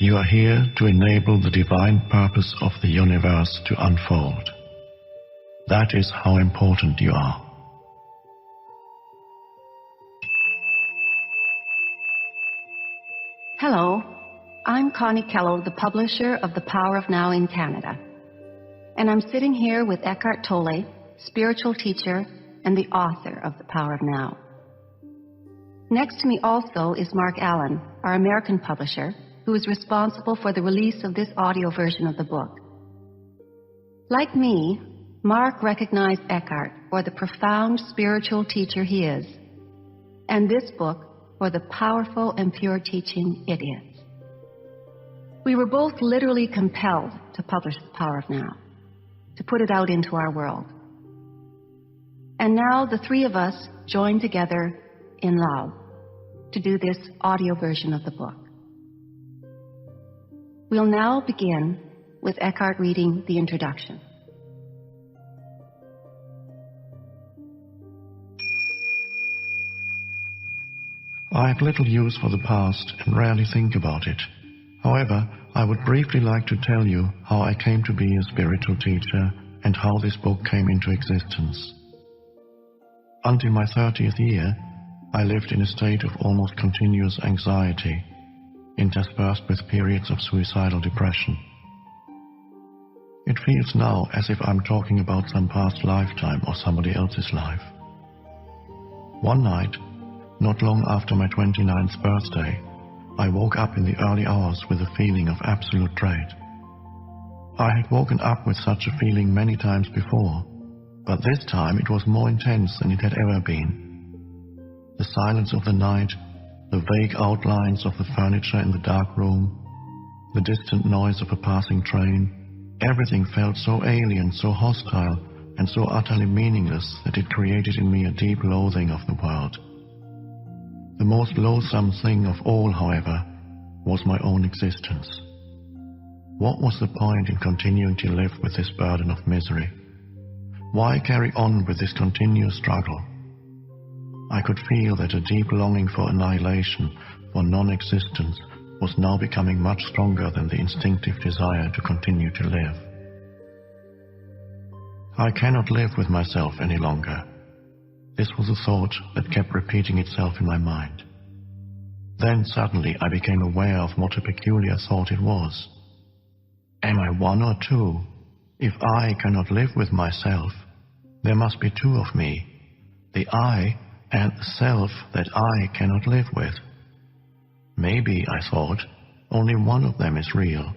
You are here to enable the divine purpose of the universe to unfold. That is how important you are. Hello, I'm Connie Kello, the publisher of The Power of Now in Canada. And I'm sitting here with Eckhart Tolle, spiritual teacher and the author of The Power of Now. Next to me also is Mark Allen, our American publisher, who is responsible for the release of this audio version of the book. Like me, Mark recognized Eckhart for the profound spiritual teacher he is, and this book for the powerful and pure teaching it is. We were both literally compelled to publish The Power of Now, to put it out into our world. And now the three of us join together in love to do this audio version of the book. We'll now begin with Eckhart reading the introduction. I have little use for the past and rarely think about it. However, I would briefly like to tell you how I came to be a spiritual teacher and how this book came into existence. Until my 30th year, I lived in a state of almost continuous anxiety, interspersed with periods of suicidal depression. It feels now as if I'm talking about some past lifetime or somebody else's life. One night, not long after my 29th birthday, I woke up in the early hours with a feeling of absolute dread. I had woken up with such a feeling many times before, but this time it was more intense than it had ever been. The silence of the night, the vague outlines of the furniture in the dark room, the distant noise of a passing train, everything felt so alien, so hostile, and so utterly meaningless that it created in me a deep loathing of the world. The most loathsome thing of all, however, was my own existence. What was the point in continuing to live with this burden of misery? Why carry on with this continuous struggle? I could feel that a deep longing for annihilation, for non-existence, was now becoming much stronger than the instinctive desire to continue to live. I cannot live with myself any longer. This was a thought that kept repeating itself in my mind. Then suddenly I became aware of what a peculiar thought it was. Am I one or two? If I cannot live with myself, there must be two of me, the I and the self that I cannot live with. Maybe, I thought, only one of them is real.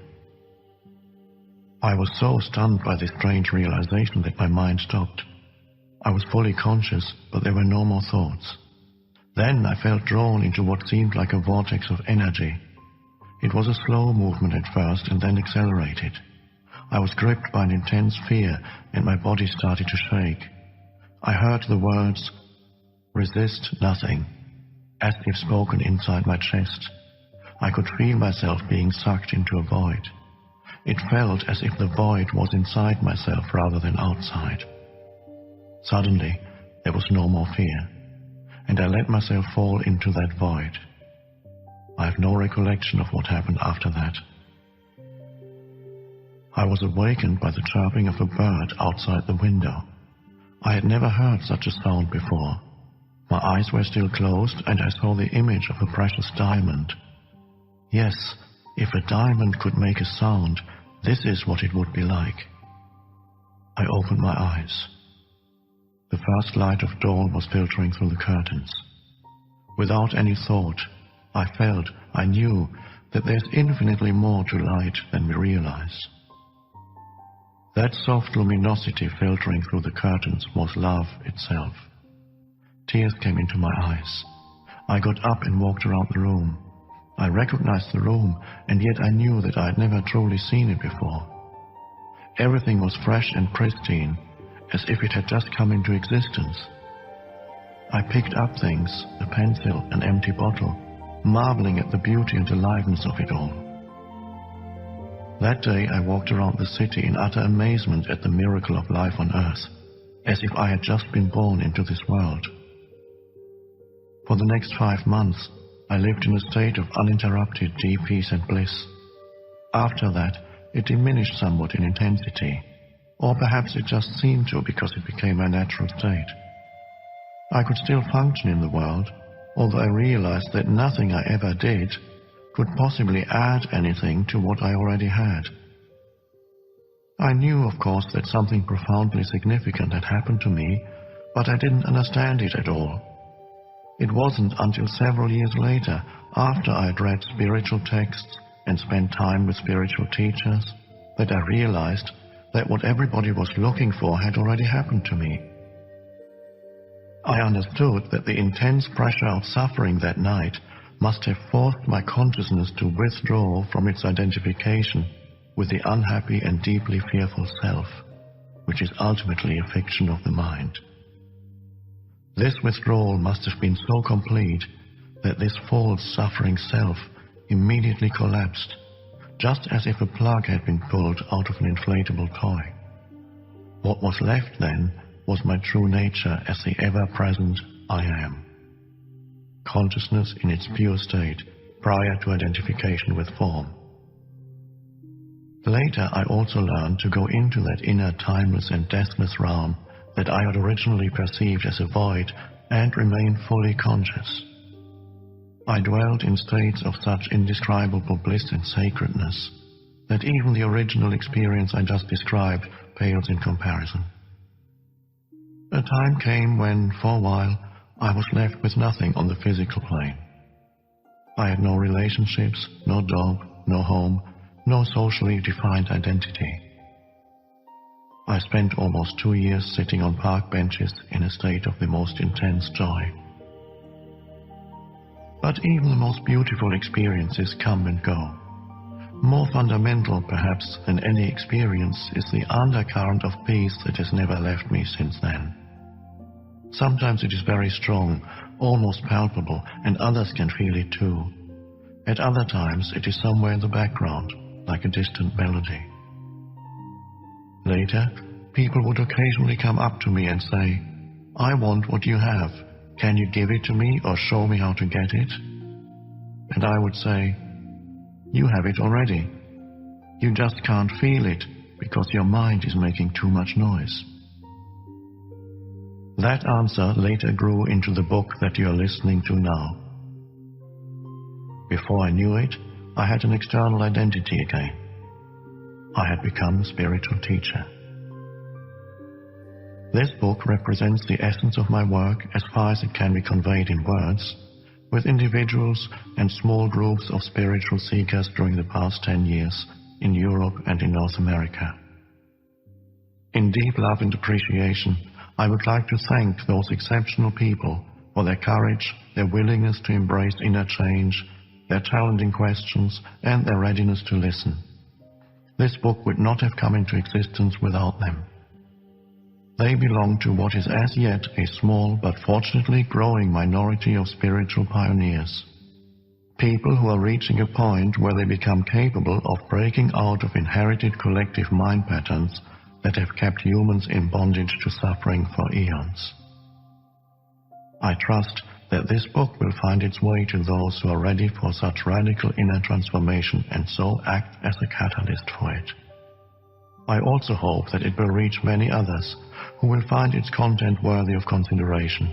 I was so stunned by this strange realization that my mind stopped. I was fully conscious, but there were no more thoughts. Then I felt drawn into what seemed like a vortex of energy. It was a slow movement at first and then accelerated. I was gripped by an intense fear and my body started to shake. I heard the words, "Resist nothing," as if spoken inside my chest. I could feel myself being sucked into a void. It felt as if the void was inside myself rather than outside. Suddenly, there was no more fear, and I let myself fall into that void. I have no recollection of what happened after that. I was awakened by the chirping of a bird outside the window. I had never heard such a sound before. My eyes were still closed, and I saw the image of a precious diamond. Yes, if a diamond could make a sound, this is what it would be like. I opened my eyes. The first light of dawn was filtering through the curtains. Without any thought, I knew that there's infinitely more to light than we realize. That soft luminosity filtering through the curtains was love itself. Tears came into my eyes. I got up and walked around the room. I recognized the room, and yet I knew that I had never truly seen it before. Everything was fresh and pristine, as if it had just come into existence. I picked up things, a pencil, an empty bottle, marveling at the beauty and aliveness of it all. That day I walked around the city in utter amazement at the miracle of life on earth, as if I had just been born into this world. For the next 5 months, I lived in a state of uninterrupted deep peace and bliss. After that, it diminished somewhat in intensity, or perhaps it just seemed to because it became my natural state. I could still function in the world, although I realized that nothing I ever did could possibly add anything to what I already had. I knew, of course, that something profoundly significant had happened to me, but I didn't understand it at all. It wasn't until several years later, after I had read spiritual texts and spent time with spiritual teachers, that I realized that what everybody was looking for had already happened to me. I understood that the intense pressure of suffering that night must have forced my consciousness to withdraw from its identification with the unhappy and deeply fearful self, which is ultimately a fiction of the mind. This withdrawal must have been so complete that this false suffering self immediately collapsed, just as if a plug had been pulled out of an inflatable toy. What was left then was my true nature as the ever-present I am. Consciousness in its pure state, prior to identification with form. Later, I also learned to go into that inner timeless and deathless realm that I had originally perceived as a void and remain fully conscious. I dwelled in states of such indescribable bliss and sacredness that even the original experience I just described pales in comparison. A time came when, for a while, I was left with nothing on the physical plane. I had no relationships, no job, no home, no socially defined identity. I spent almost 2 years sitting on park benches in a state of the most intense joy. But even the most beautiful experiences come and go. More fundamental, perhaps, than any experience is the undercurrent of peace that has never left me since then. Sometimes it is very strong, almost palpable, and others can feel it too. At other times it is somewhere in the background, like a distant melody. Later, people would occasionally come up to me and say, "I want what you have. Can you give it to me or show me how to get it?" And I would say, "You have it already. You just can't feel it because your mind is making too much noise." That answer later grew into the book that you are listening to now. Before I knew it, I had an external identity again. I had become a spiritual teacher. This book represents the essence of my work as far as it can be conveyed in words, with individuals and small groups of spiritual seekers during the past 10 years in Europe and in North America. In deep love and appreciation, I would like to thank those exceptional people for their courage, their willingness to embrace inner change, their challenging questions, and their readiness to listen. This book would not have come into existence without them. They belong to what is as yet a small but fortunately growing minority of spiritual pioneers. People who are reaching a point where they become capable of breaking out of inherited collective mind patterns that have kept humans in bondage to suffering for eons. I trust that this book will find its way to those who are ready for such radical inner transformation and so act as a catalyst for it. I also hope that it will reach many others who will find its content worthy of consideration,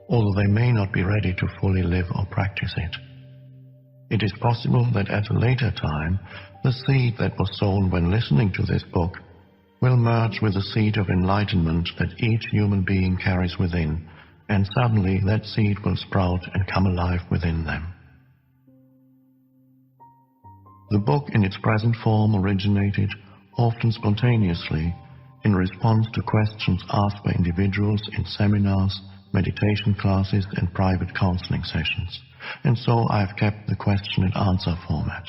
although they may not be ready to fully live or practice it. It is possible that at a later time, the seed that was sown when listening to this book will merge with the seed of enlightenment that each human being carries within, and suddenly that seed will sprout and come alive within them. The book in its present form originated, often spontaneously, in response to questions asked by individuals in seminars, meditation classes, and private counseling sessions, and so I have kept the question and answer format.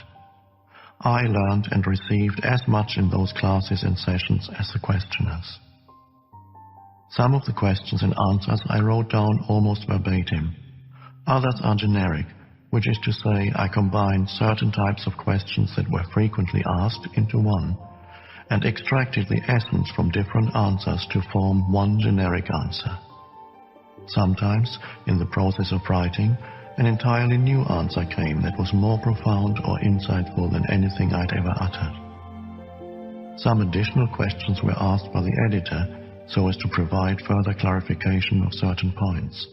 I learned and received as much in those classes and sessions as the questioners. Some of the questions and answers I wrote down almost verbatim. Others are generic, which is to say I combined certain types of questions that were frequently asked into one, and extracted the essence from different answers to form one generic answer. Sometimes, in the process of writing, an entirely new answer came that was more profound or insightful than anything I'd ever uttered. Some additional questions were asked by the editor so as to provide further clarification of certain points.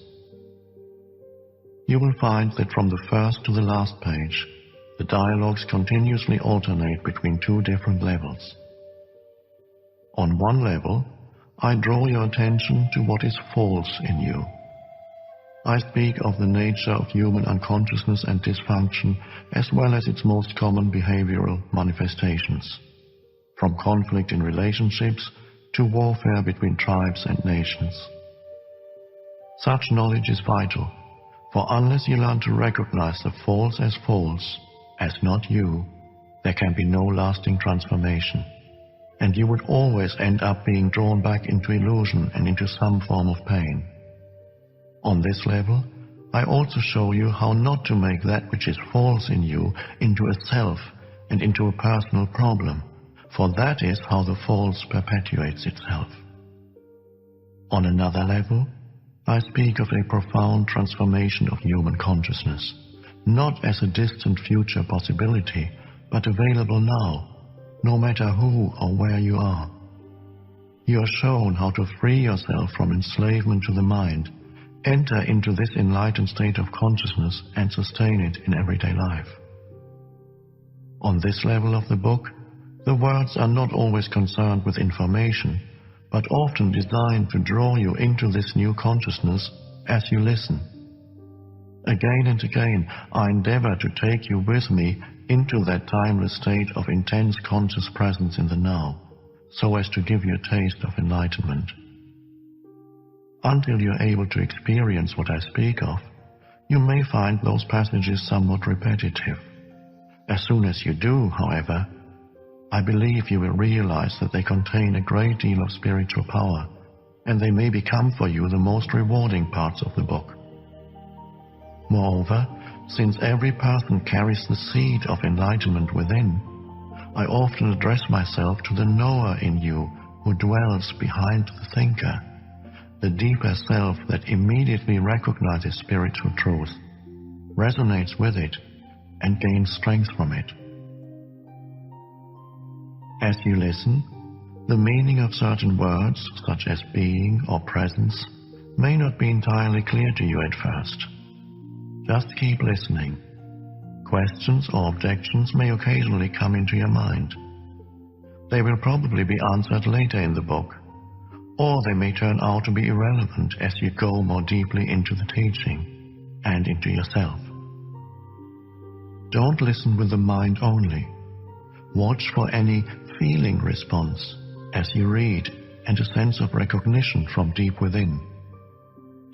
You will find that from the first to the last page, the dialogues continuously alternate between two different levels. On one level, I draw your attention to what is false in you. I speak of the nature of human unconsciousness and dysfunction as well as its most common behavioral manifestations, from conflict in relationships to warfare between tribes and nations. Such knowledge is vital, for unless you learn to recognize the false, as not you, there can be no lasting transformation, and you would always end up being drawn back into illusion and into some form of pain. On this level, I also show you how not to make that which is false in you into a self and into a personal problem, for that is how the false perpetuates itself. On another level, I speak of a profound transformation of human consciousness, not as a distant future possibility, but available now, no matter who or where you are. You are shown how to free yourself from enslavement to the mind, enter into this enlightened state of consciousness and sustain it in everyday life. On this level of the book, the words are not always concerned with information, but often designed to draw you into this new consciousness as you listen. Again and again, I endeavor to take you with me into that timeless state of intense conscious presence in the now, so as to give you a taste of enlightenment. Until you're able to experience what I speak of, you may find those passages somewhat repetitive. As soon as you do, however, I believe you will realize that they contain a great deal of spiritual power, and they may become for you the most rewarding parts of the book. Moreover, since every person carries the seed of enlightenment within, I often address myself to the knower in you who dwells behind the thinker, the deeper self that immediately recognizes spiritual truth, resonates with it, and gains strength from it. As you listen, the meaning of certain words, such as being or presence, may not be entirely clear to you at first. Just keep listening. Questions or objections may occasionally come into your mind. They will probably be answered later in the book, or they may turn out to be irrelevant as you go more deeply into the teaching and into yourself. Don't listen with the mind only. Watch for any feeling response as you read and a sense of recognition from deep within.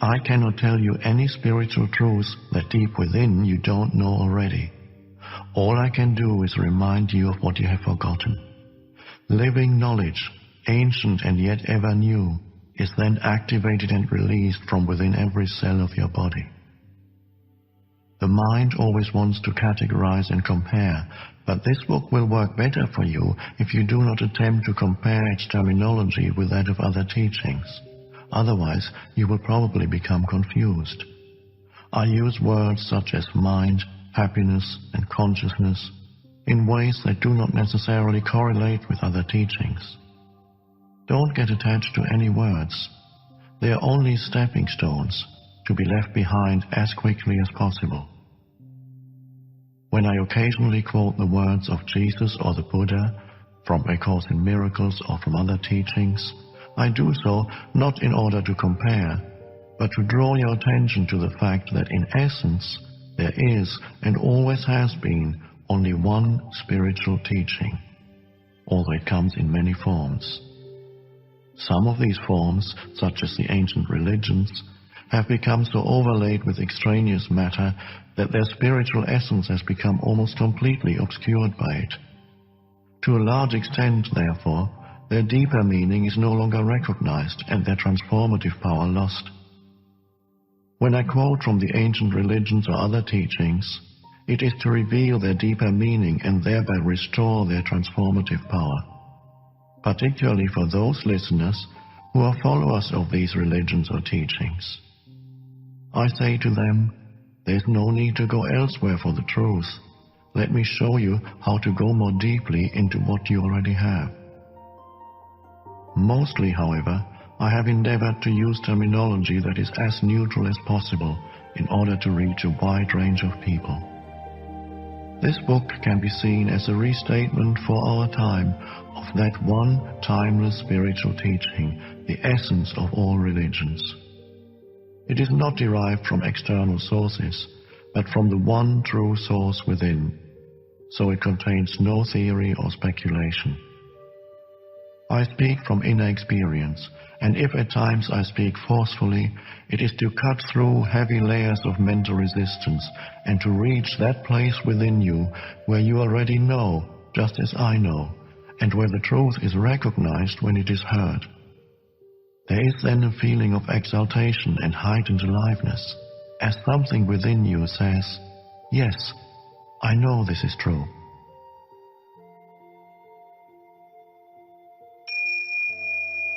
I cannot tell you any spiritual truths that deep within you don't know already. All I can do is remind you of what you have forgotten. Living knowledge, ancient and yet ever new, is then activated and released from within every cell of your body. The mind always wants to categorize and compare, but this book will work better for you if you do not attempt to compare its terminology with that of other teachings. Otherwise, you will probably become confused. I use words such as mind, happiness, and consciousness in ways that do not necessarily correlate with other teachings. Don't get attached to any words. They are only stepping stones to be left behind as quickly as possible. When I occasionally quote the words of Jesus or the Buddha from A Course in Miracles or from other teachings, I do so not in order to compare, but to draw your attention to the fact that in essence there is and always has been only one spiritual teaching, although it comes in many forms. Some of these forms, such as the ancient religions, have become so overlaid with extraneous matter that their spiritual essence has become almost completely obscured by it. To a large extent, therefore, their deeper meaning is no longer recognized and their transformative power lost. When I quote from the ancient religions or other teachings, it is to reveal their deeper meaning and thereby restore their transformative power, particularly for those listeners who are followers of these religions or teachings. I say to them, There is no need to go elsewhere for the truth. Let me show you how to go more deeply into what you already have. Mostly, however, I have endeavored to use terminology that is as neutral as possible in order to reach a wide range of people. This book can be seen as a restatement for our time of that one timeless spiritual teaching, the essence of all religions. It is not derived from external sources, but from the one true source within, so it contains no theory or speculation. I speak from inner experience, and if at times I speak forcefully, it is to cut through heavy layers of mental resistance and to reach that place within you where you already know, just as I know, and where the truth is recognized when it is heard. There is then a feeling of exaltation and heightened aliveness, as something within you says, "Yes, I know this is true."